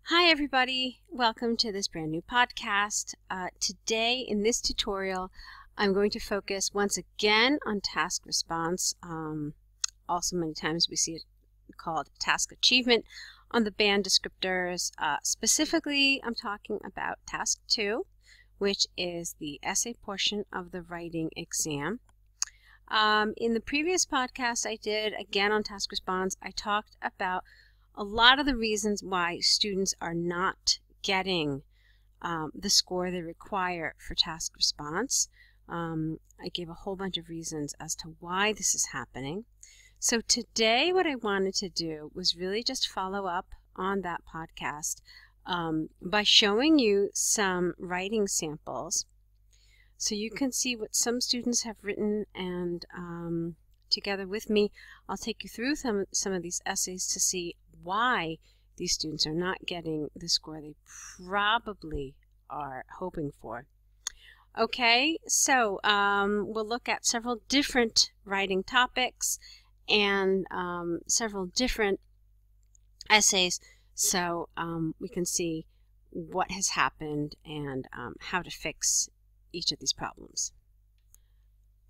Hi everybody, welcome to this brand new podcast. Today in this tutorial I'm going to focus once again on task response. Also many times we see it called task achievement on the band descriptors. Specifically I'm talking about task 2, which is the essay portion of the writing exam. In the previous podcast I did again on task response, I talked about a lot of the reasons why students are not getting the score they require for task response. I gave a whole bunch of reasons as to why this is happening. So today what I wanted to do was really just follow up on that podcast by showing you some writing samples so you can see what some students have written, and together with me I'll take you through some of these essays to see why these students are not getting the score they probably are hoping for. Okay, so we'll look at several different writing topics and several different essays so we can see what has happened and how to fix each of these problems.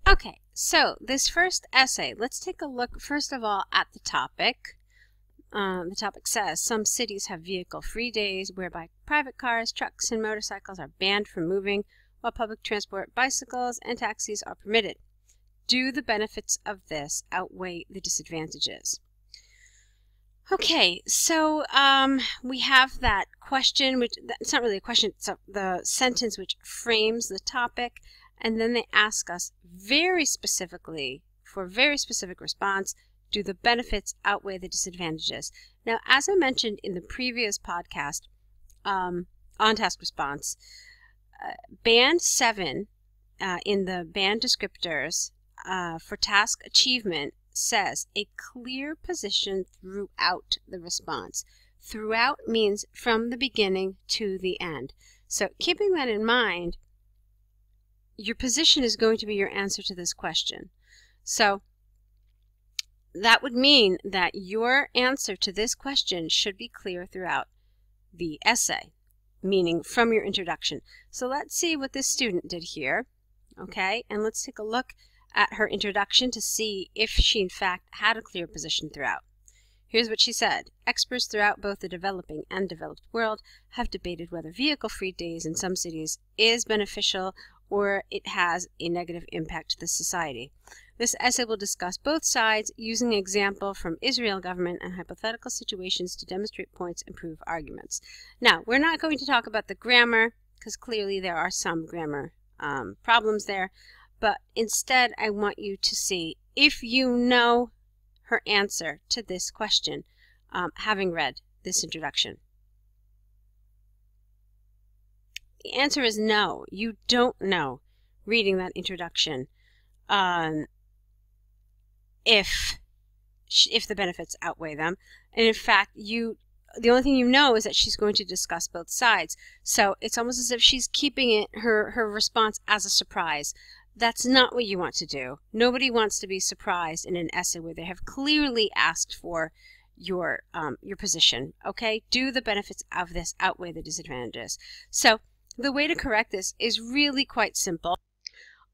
Okay, so this first essay, let's take a look first of all at the topic. The topic says, some cities have vehicle-free days whereby private cars, trucks, and motorcycles are banned from moving, while public transport, bicycles, and taxis are permitted. Do the benefits of this outweigh the disadvantages? Okay, so we have that question, which it's not really a question, it's the sentence which frames the topic, and then they ask us very specifically, for a very specific response, do the benefits outweigh the disadvantages? Now, as I mentioned in the previous podcast on task response, Band 7 in the band descriptors for task achievement says a clear position throughout the response. Throughout means from the beginning to the end. So keeping that in mind, your position is going to be your answer to this question. So that would mean that your answer to this question should be clear throughout the essay, meaning from your introduction. So let's see what this student did here, okay? And let's take a look at her introduction to see if she in fact had a clear position throughout. Here's what she said. Experts throughout both the developing and developed world have debated whether vehicle-free days in some cities is beneficial or it has a negative impact to the society. This essay will discuss both sides using an example from Israel government and hypothetical situations to demonstrate points and prove arguments. Now, we're not going to talk about the grammar because clearly there are some grammar problems there, but instead I want you to see if you know her answer to this question, having read this introduction. The answer is no. You don't know, reading that introduction, if the benefits outweigh them. And in fact, the only thing you know is that she's going to discuss both sides. So it's almost as if she's keeping her response as a surprise. That's not what you want to do. Nobody wants to be surprised in an essay where they have clearly asked for your position. Okay? Do the benefits of this outweigh the disadvantages? So the way to correct this is really quite simple.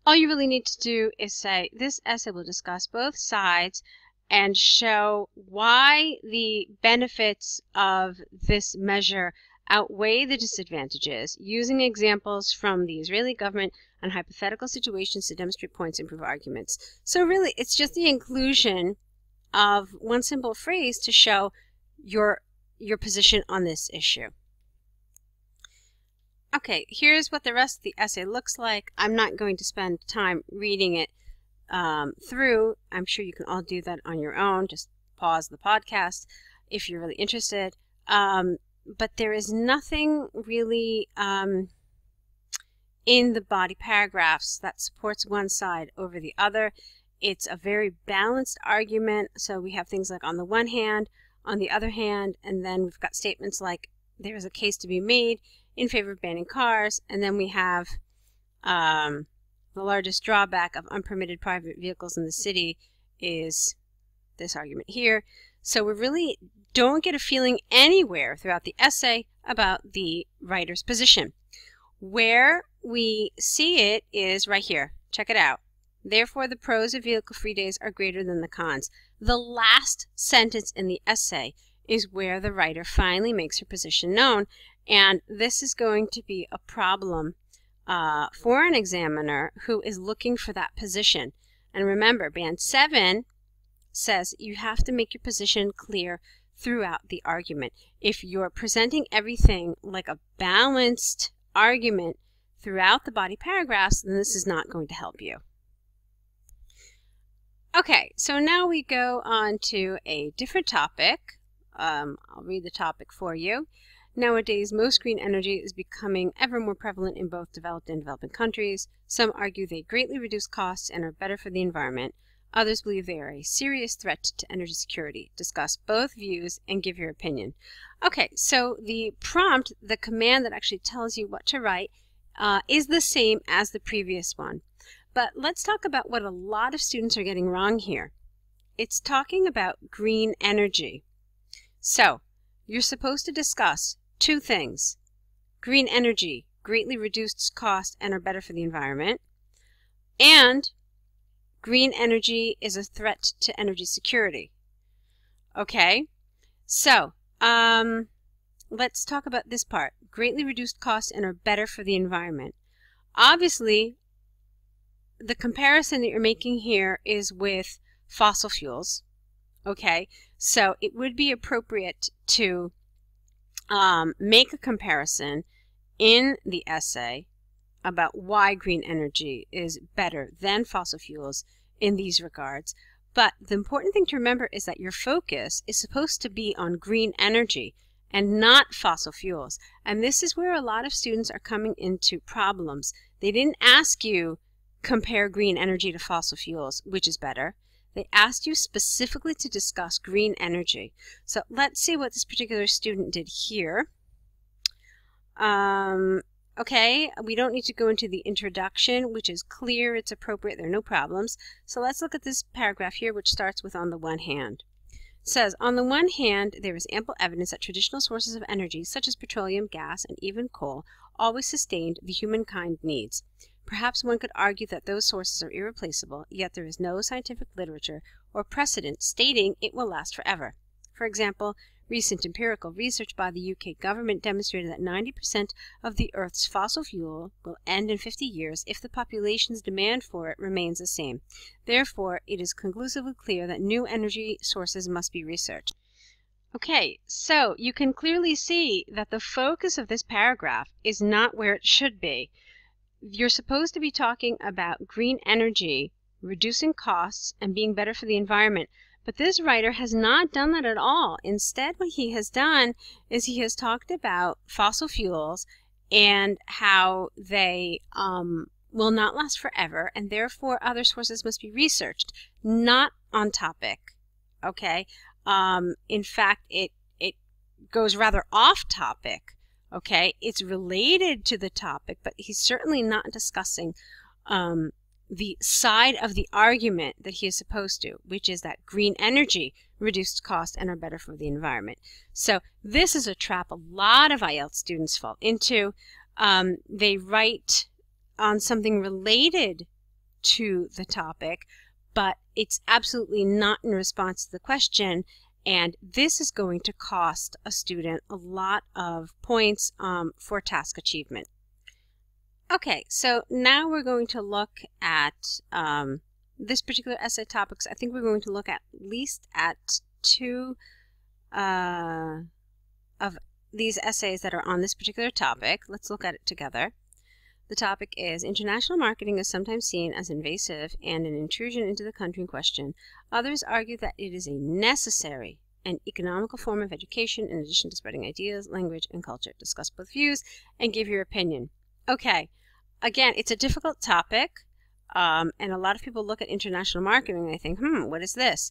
All you really need to do is say, this essay will discuss both sides and show why the benefits of this measure outweigh the disadvantages, using examples from the Israeli government and hypothetical situations to demonstrate points and prove arguments. So really, it's just the inclusion of one simple phrase to show your position on this issue. Okay, here's what the rest of the essay looks like. I'm not going to spend time reading it through. I'm sure you can all do that on your own. Just pause the podcast if you're really interested. But there is nothing really in the body paragraphs that supports one side over the other. It's a very balanced argument. So we have things like on the one hand, on the other hand, and then we've got statements like there is a case to be made in favor of banning cars, and then we have the largest drawback of unpermitted private vehicles in the city is this argument here. So we really don't get a feeling anywhere throughout the essay about the writer's position. Where we see it is right here. Check it out. Therefore, the pros of vehicle-free days are greater than the cons. The last sentence in the essay is where the writer finally makes her position known, and this is going to be a problem for an examiner who is looking for that position. And remember, Band 7 says you have to make your position clear throughout the argument. If you're presenting everything like a balanced argument throughout the body paragraphs, then this is not going to help you. Okay, so now we go on to a different topic. I'll read the topic for you. Nowadays, most green energy is becoming ever more prevalent in both developed and developing countries. Some argue they greatly reduce costs and are better for the environment. Others believe they are a serious threat to energy security. Discuss both views and give your opinion. Okay, so the prompt, the command that actually tells you what to write, is the same as the previous one. But let's talk about what a lot of students are getting wrong here. It's talking about green energy. So, you're supposed to discuss two things. Green energy, greatly reduced cost and are better for the environment. And green energy is a threat to energy security. Okay, so let's talk about this part. Greatly reduced costs and are better for the environment. Obviously, the comparison that you're making here is with fossil fuels. Okay, so it would be appropriate to make a comparison in the essay about why green energy is better than fossil fuels in these regards. But the important thing to remember is that your focus is supposed to be on green energy and not fossil fuels. And this is where a lot of students are coming into problems. They didn't ask you compare green energy to fossil fuels, which is better. They asked you specifically to discuss green energy. So let's see what this particular student did here. Okay, we don't need to go into the introduction, which is clear, it's appropriate, there are no problems. So let's look at this paragraph here, which starts with on the one hand. It says, on the one hand, there is ample evidence that traditional sources of energy, such as petroleum, gas, and even coal, always sustained the humankind needs. Perhaps one could argue that those sources are irreplaceable, yet there is no scientific literature or precedent stating it will last forever. For example, recent empirical research by the UK government demonstrated that 90% of the Earth's fossil fuel will end in 50 years if the population's demand for it remains the same. Therefore, it is conclusively clear that new energy sources must be researched. Okay, so you can clearly see that the focus of this paragraph is not where it should be. You're supposed to be talking about green energy, reducing costs, and being better for the environment. But this writer has not done that at all. Instead, what he has done is he has talked about fossil fuels and how they will not last forever, and therefore other sources must be researched. Not on topic. Okay? In fact, it goes rather off topic. Okay, it's related to the topic, but he's certainly not discussing the side of the argument that he is supposed to, which is that green energy reduced cost and are better for the environment. So this is a trap a lot of IELTS students fall into. They write on something related to the topic, but it's absolutely not in response to the question. And this is going to cost a student a lot of points for task achievement. Okay, so now we're going to look at this particular essay topics. I think we're going to look at least at two of these essays that are on this particular topic. Let's look at it together. The topic is international marketing is sometimes seen as invasive and an intrusion into the country in question. Others argue that it is a necessary and economical form of education in addition to spreading ideas, language, and culture. Discuss both views and give your opinion. Okay, again, it's a difficult topic, and a lot of people look at international marketing and they think, what is this?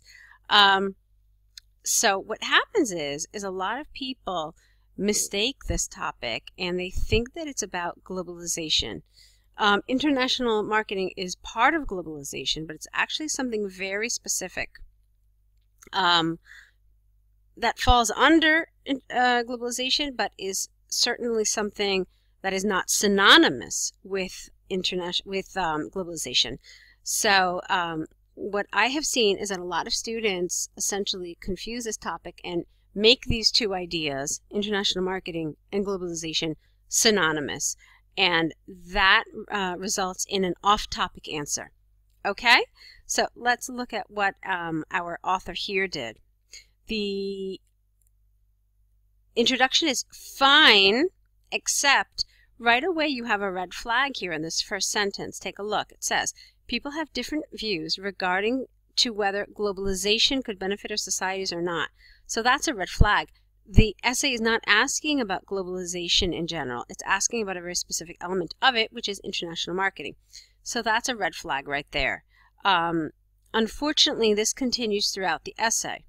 So what happens is a lot of people mistake this topic and they think that it's about globalization. International marketing is part of globalization, but it's actually something very specific. that falls under globalization, but is certainly something that is not synonymous with globalization. So what I have seen is that a lot of students essentially confuse this topic and make these two ideas, international marketing and globalization, synonymous. And that results in an off-topic answer. Okay? So let's look at what our author here did. The introduction is fine, except right away you have a red flag here in this first sentence. Take a look. It says, people have different views regarding to whether globalization could benefit our societies or not. So that's a red flag. The essay is not asking about globalization in general. It's asking about a very specific element of it, which is international marketing. So that's a red flag right there. Unfortunately, this continues throughout the essay.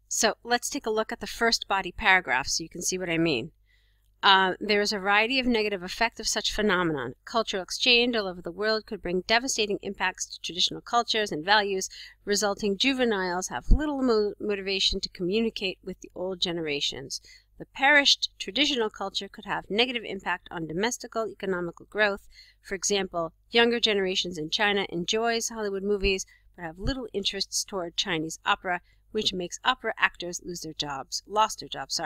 So let's take a look at the first body paragraph so you can see what I mean. There is a variety of negative effects of such phenomenon. Cultural exchange all over the world could bring devastating impacts to traditional cultures and values, resulting juveniles have little motivation to communicate with the old generations. The perished traditional culture could have negative impact on domestical economical growth. For example, younger generations in China enjoys Hollywood movies but have little interests toward Chinese opera, which makes opera actors lost their jobs.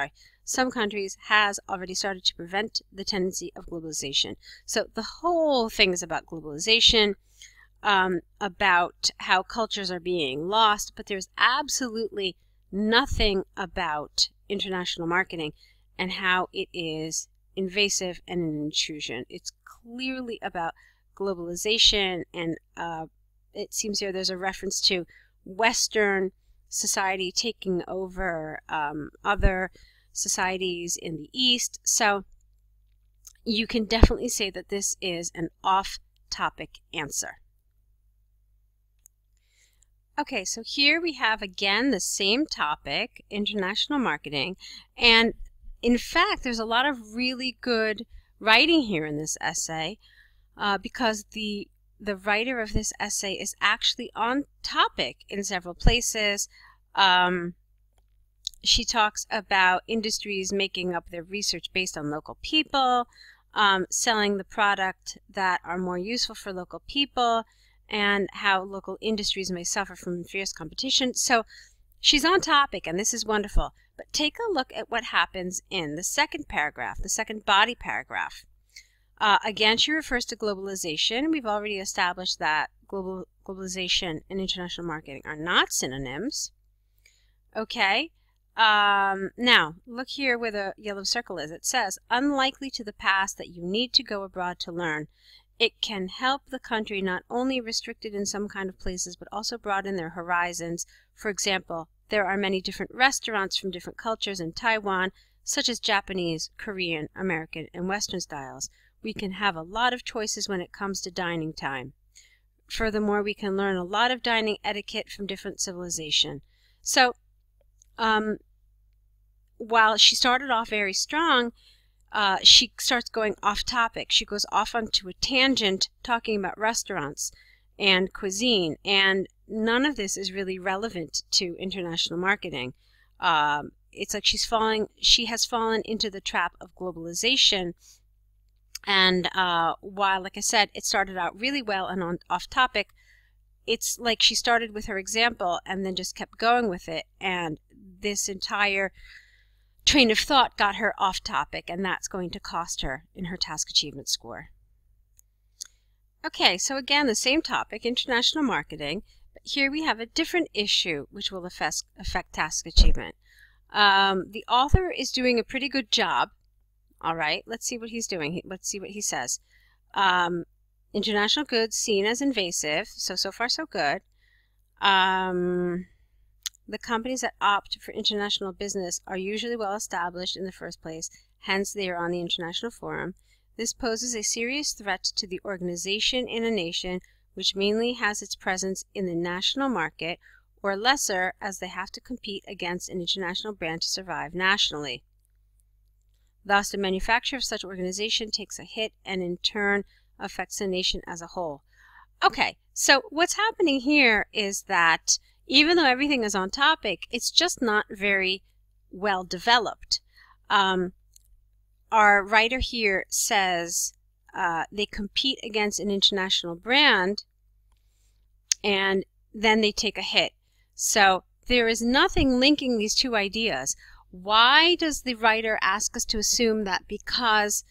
Some countries has already started to prevent the tendency of globalization. So the whole thing is about globalization, about how cultures are being lost, but there's absolutely nothing about international marketing and how it is invasive and an intrusion. It's clearly about globalization, and it seems here there's a reference to Western society taking over other societies in the East. So you can definitely say that this is an off-topic answer. Okay, so here we have again the same topic, international marketing, and in fact there's a lot of really good writing here in this essay because the writer of this essay is actually on topic in several places. She talks about industries making up their research based on local people, selling the product that are more useful for local people, and how local industries may suffer from fierce competition. So she's on topic, and this is wonderful. But take a look at what happens in the second paragraph, the second body paragraph. Again, she refers to globalization. We've already established that globalization and international marketing are not synonyms. Okay. Now, look here where the yellow circle is. It says, unlikely to the past that you need to go abroad to learn. It can help the country not only restricted in some kind of places, but also broaden their horizons. For example, there are many different restaurants from different cultures in Taiwan, such as Japanese, Korean, American, and Western styles. We can have a lot of choices when it comes to dining time. Furthermore, we can learn a lot of dining etiquette from different civilizations. So, while she started off very strong, she starts going off topic. She goes off onto a tangent talking about restaurants and cuisine, and none of this is really relevant to international marketing. It's like she has fallen into the trap of globalization. And while, like I said, it started out really well and off topic, it's like she started with her example and then just kept going with it, and this entire train of thought got her off topic, and that's going to cost her in her task achievement score. Okay, so again, the same topic, international marketing, but here we have a different issue which will affect task achievement. The author is doing a pretty good job. All right, let's see what he's doing. Let's see what he says. International goods seen as invasive, so far so good. The companies that opt for international business are usually well established in the first place, hence they are on the international forum. This poses a serious threat to the organization in a nation which mainly has its presence in the national market, or lesser, as they have to compete against an international brand to survive nationally. Thus, the manufacture of such organization takes a hit and in turn affects the nation as a whole. Okay, so what's happening here is that Even though everything is on topic, it's just not very well developed. Our writer here says they compete against an international brand and then they take a hit. So there is nothing linking these two ideas. Why does the writer ask us to assume that because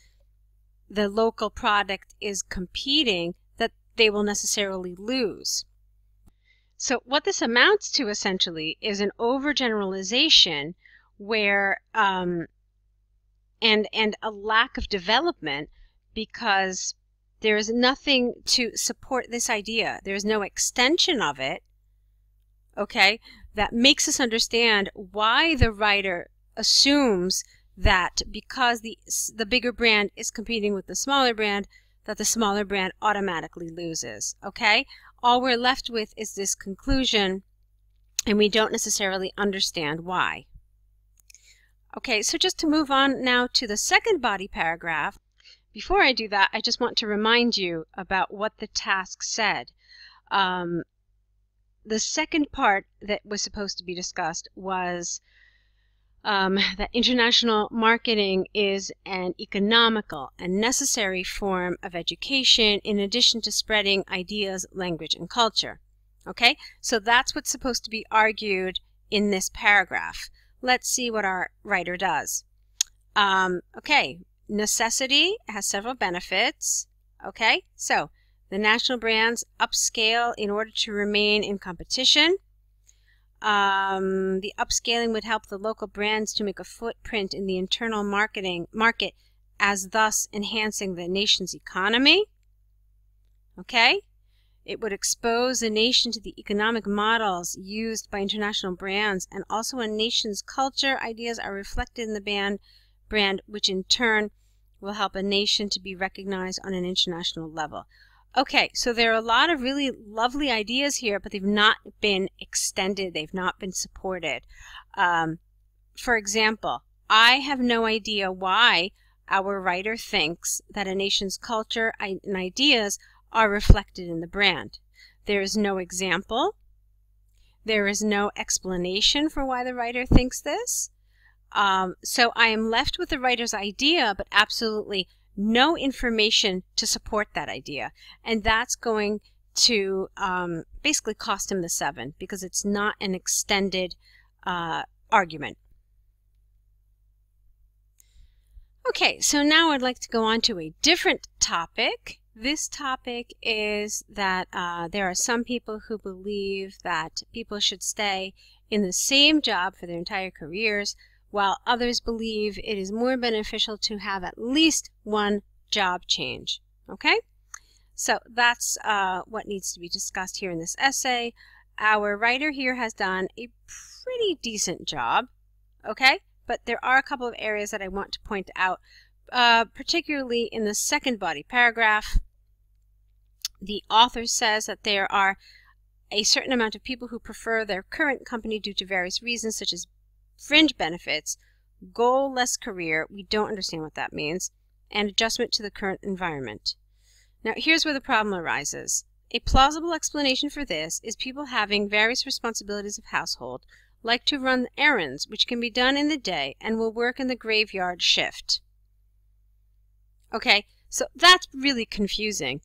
the local product is competing, that they will necessarily lose? So what this amounts to essentially is an overgeneralization where and a lack of development, because there is nothing to support this idea. There is no extension of it, okay, that makes us understand why the writer assumes that because the bigger brand is competing with the smaller brand, that the smaller brand automatically loses, okay? All we're left with is this conclusion, and we don't necessarily understand why. Okay, so just to move on now to the second body paragraph. Before I do that, I just want to remind you about what the task said. The second part that was supposed to be discussed was that international marketing is an economical and necessary form of education in addition to spreading ideas, language, and culture. Okay, so that's what's supposed to be argued in this paragraph. Let's see what our writer does. Okay, necessity has several benefits. Okay, so the national brands upscale in order to remain in competition. The upscaling would help the local brands to make a footprint in the internal market, as thus enhancing the nation's economy. Okay? It would expose a nation to the economic models used by international brands, and also a nation's culture ideas are reflected in the brand, which in turn will help a nation to be recognized on an international level. Okay, so there are a lot of really lovely ideas here, but they've not been extended. They've not been supported. For example, I have no idea why our writer thinks that a nation's culture and ideas are reflected in the brand. There is no example. There is no explanation for why the writer thinks this. So I am left with the writer's idea, but absolutely no information to support that idea. And that's going to basically cost him the 7, because it's not an extended argument. Okay, so now I'd like to go on to a different topic. This topic is that there are some people who believe that people should stay in the same job for their entire careers, while others believe it is more beneficial to have at least one job change. Okay? So that's what needs to be discussed here in this essay. Our writer here has done a pretty decent job, okay? But there are a couple of areas that I want to point out, particularly in the second body paragraph. The author says that there are a certain amount of people who prefer their current company due to various reasons, such as fringe benefits, goal-less career, we don't understand what that means, and adjustment to the current environment. Now, here's where the problem arises. A plausible explanation for this is people having various responsibilities of household, like to run errands, which can be done in the day, and will work in the graveyard shift. Okay, so that's really confusing.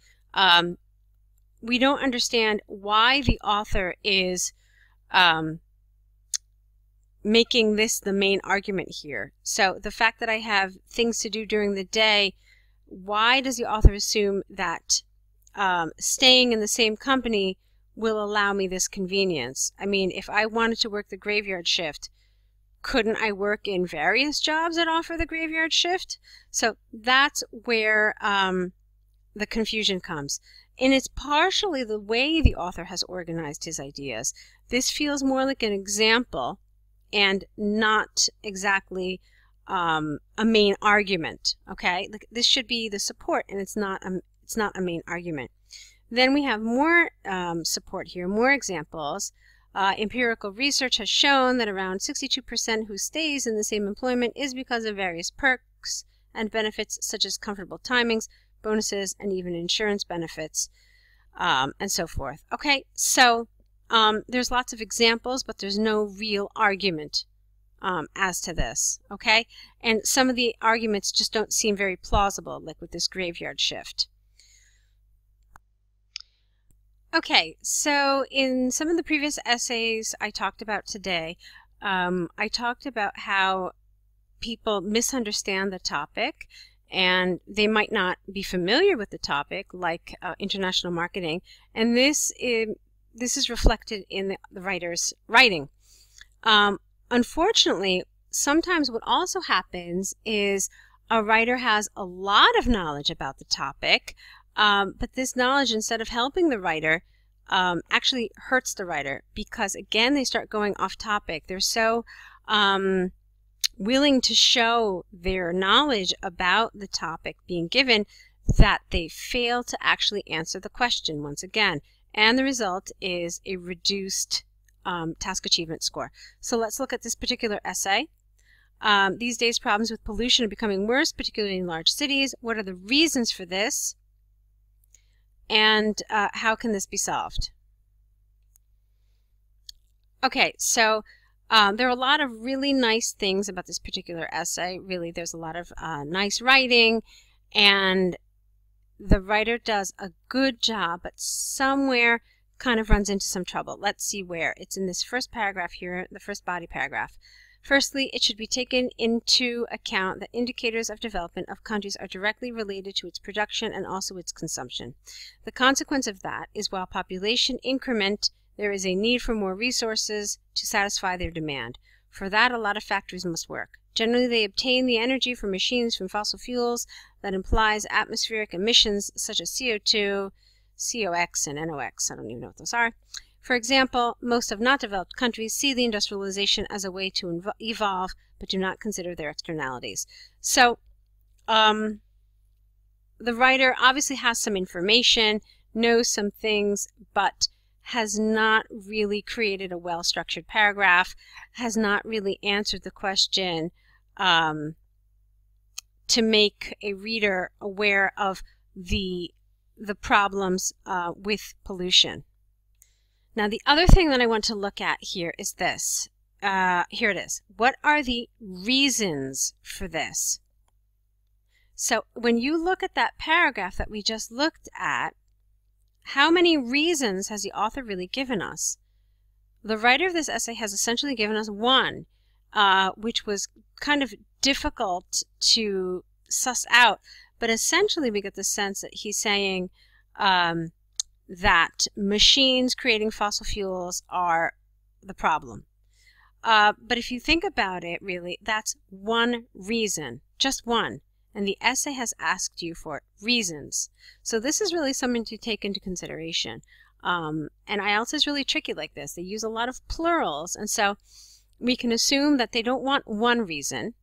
We don't understand why the author is making this the main argument here. So the fact that I have things to do during the day, why does the author assume that staying in the same company will allow me this convenience? I mean, if I wanted to work the graveyard shift, couldn't I work in various jobs that offer the graveyard shift? So that's where the confusion comes. And it's partially the way the author has organized his ideas. This feels more like an example and not exactly a main argument. Okay, this should be the support, and it's not a main argument. Then we have more support here, more examples. Empirical research has shown that around 62% who stays in the same employment is because of various perks and benefits such as comfortable timings, bonuses, and even insurance benefits, and so forth. Okay, so There's lots of examples, but there's no real argument as to this, okay? And some of the arguments just don't seem very plausible, like with this graveyard shift. Okay, so in some of the previous essays I talked about today, I talked about how people misunderstand the topic and they might not be familiar with the topic, like international marketing, and this is reflected in the writer's writing. Unfortunately, sometimes what also happens is a writer has a lot of knowledge about the topic, but this knowledge, instead of helping the writer, actually hurts the writer, because again, they start going off topic. They're so willing to show their knowledge about the topic being given that they fail to actually answer the question once again. And the result is a reduced task achievement score. So let's look at this particular essay. These days, problems with pollution are becoming worse, particularly in large cities. What are the reasons for this? And how can this be solved? Okay, so there are a lot of really nice things about this particular essay. Really, there's a lot of nice writing, and the writer does a good job, but somewhere kind of runs into some trouble. Let's see where. It's in this first paragraph here, the first body paragraph. Firstly, it should be taken into account that indicators of development of countries are directly related to its production and also its consumption. The consequence of that is, while population increment, there is a need for more resources to satisfy their demand. For that, a lot of factories must work. Generally, they obtain the energy from machines from fossil fuels. That implies atmospheric emissions such as CO2, COX, and NOx. I don't even know what those are. For example, most of not developed countries see the industrialization as a way to evolve, but do not consider their externalities. So, the writer obviously has some information, knows some things, but has not really created a well-structured paragraph, has not really answered the question to make a reader aware of the problems with pollution. Now, the other thing that I want to look at here is this. Here it is. What are the reasons for this? So when you look at that paragraph that we just looked at, how many reasons has the author really given us? The writer of this essay has essentially given us one, which was kind of difficult to suss out, but essentially we get the sense that he's saying that machines creating fossil fuels are the problem. But if you think about it, really, that's one reason, just one. And the essay has asked you for reasons. So this is really something to take into consideration. And IELTS is really tricky like this. They use a lot of plurals, and so we can assume that they don't want one reason.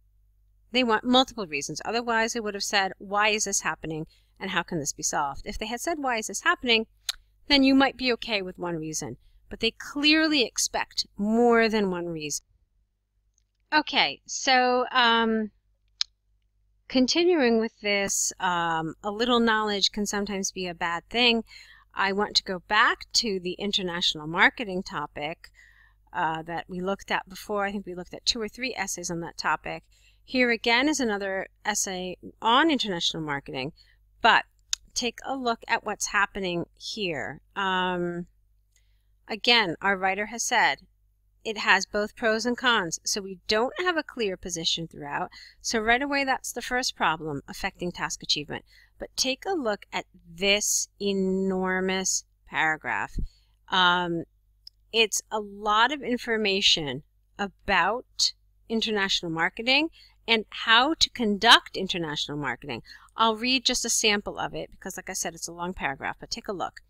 They want multiple reasons. Otherwise, they would have said, why is this happening, and how can this be solved? If they had said, why is this happening, then you might be okay with one reason. But they clearly expect more than one reason. Okay, so continuing with this, a little knowledge can sometimes be a bad thing. I want to go back to the international marketing topic that we looked at before. I think we looked at 2 or 3 essays on that topic. Here again is another essay on international marketing, but take a look at what's happening here. Again, our writer has said it has both pros and cons, so we don't have a clear position throughout. So right away, that's the first problem affecting task achievement. But take a look at this enormous paragraph. It's a lot of information about international marketing and how to conduct international marketing. I'll read just a sample of it because, like I said, it's a long paragraph, but take a look.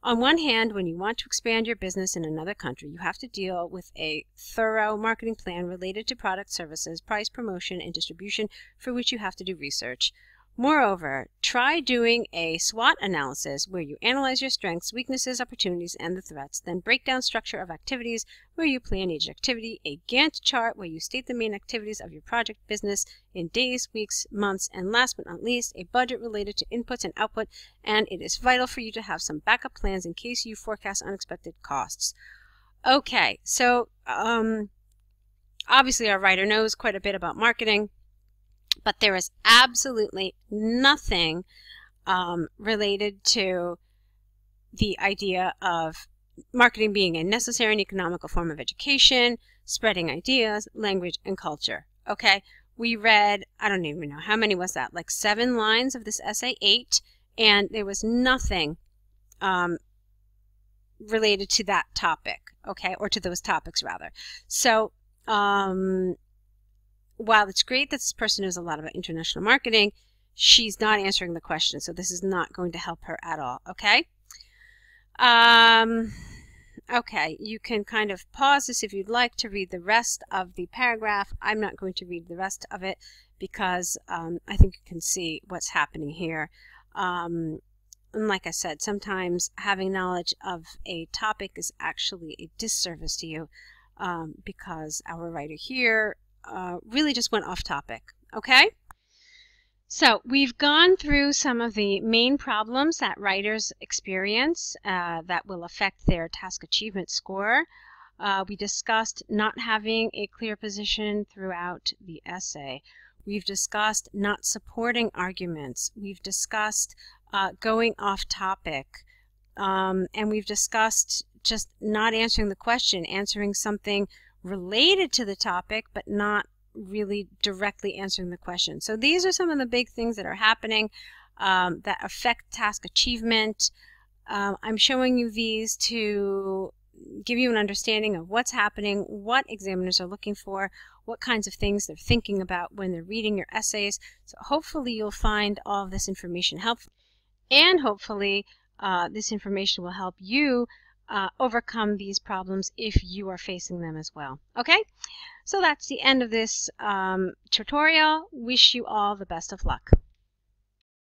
On one hand, when you want to expand your business in another country, you have to deal with a thorough marketing plan related to product, services, price, promotion, and distribution, for which you have to do research. Moreover, try doing a SWOT analysis where you analyze your strengths, weaknesses, opportunities, and the threats, then break down structure of activities where you plan each activity, a Gantt chart where you state the main activities of your project business in days, weeks, months, and last but not least, a budget related to inputs and output, and it is vital for you to have some backup plans in case you forecast unexpected costs. Okay, so obviously our writer knows quite a bit about marketing, but there is absolutely nothing related to the idea of marketing being a necessary and economical form of education, spreading ideas, language, and culture. Okay, we read, I don't even know, how many was that? Like 7 lines of this essay, 8, and there was nothing related to that topic, okay, or to those topics rather. So while it's great that this person knows a lot about international marketing, she's not answering the question, so this is not going to help her at all, okay? Okay, you can kind of pause this if you'd like to read the rest of the paragraph. I'm not going to read the rest of it because I think you can see what's happening here. And like I said, sometimes having knowledge of a topic is actually a disservice to you because our writer here really just went off topic, okay? So we've gone through some of the main problems that writers experience that will affect their task achievement score. We discussed not having a clear position throughout the essay. We've discussed not supporting arguments. We've discussed going off topic. And we've discussed just not answering the question, answering something related to the topic, but not really directly answering the question. So these are some of the big things that are happening that affect task achievement. I'm showing you these to give you an understanding of what's happening, what examiners are looking for, what kinds of things they're thinking about when they're reading your essays. So hopefully you'll find all of this information helpful, and hopefully this information will help you overcome these problems if you are facing them as well. Okay, so that's the end of this tutorial. Wish you all the best of luck.